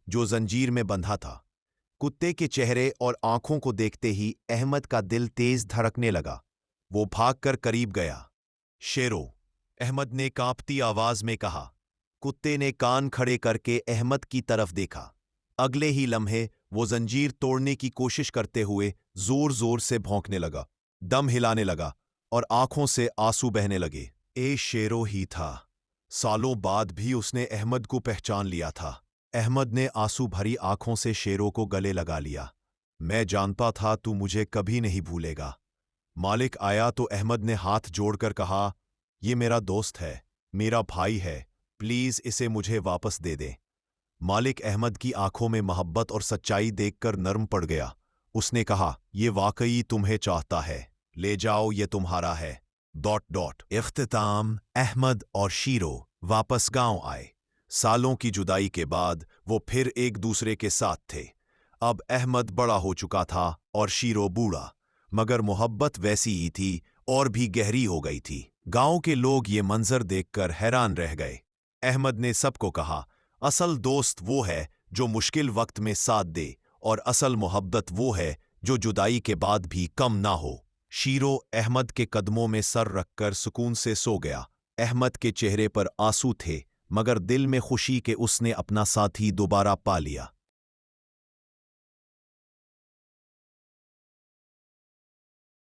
जो जंजीर में बंधा था। कुत्ते के चेहरे और आंखों को देखते ही अहमद का दिल तेज धड़कने लगा। वो भागकर करीब गया। शेरो, अहमद ने कांपती आवाज में कहा। कुत्ते ने कान खड़े करके अहमद की तरफ देखा। अगले ही लम्हे वो जंजीर तोड़ने की कोशिश करते हुए जोर जोर से भौंकने लगा, दम हिलाने लगा और आंखों से आंसू बहने लगे। शेरो ही था। सालों बाद भी उसने अहमद को पहचान लिया था। अहमद ने आंसू भरी आंखों से शेरो को गले लगा लिया। मैं जानता था तू मुझे कभी नहीं भूलेगा। मालिक आया तो अहमद ने हाथ जोड़कर कहा, ये मेरा दोस्त है, मेरा भाई है, प्लीज इसे मुझे वापस दे दे। मालिक अहमद की आंखों में मोहब्बत और सच्चाई देखकर नर्म पड़ गया। उसने कहा, ये वाकई तुम्हें चाहता है, ले जाओ, ये तुम्हारा है। इख्तिताम, अहमद और शीरो वापस गांव आए। सालों की जुदाई के बाद वो फिर एक दूसरे के साथ थे। अब अहमद बड़ा हो चुका था और शीरो बूढ़ा, मगर मोहब्बत वैसी ही थी और भी गहरी हो गई थी। गांव के लोग ये मंजर देखकर हैरान रह गए। अहमद ने सबको कहा, असल दोस्त वो है जो मुश्किल वक्त में साथ दे और असल मोहब्बत वो है जो जुदाई के बाद भी कम ना हो। शीरो अहमद के कदमों में सर रखकर सुकून से सो गया। अहमद के चेहरे पर आंसू थे, मगर दिल में खुशी कि उसने अपना साथी दोबारा पा लिया।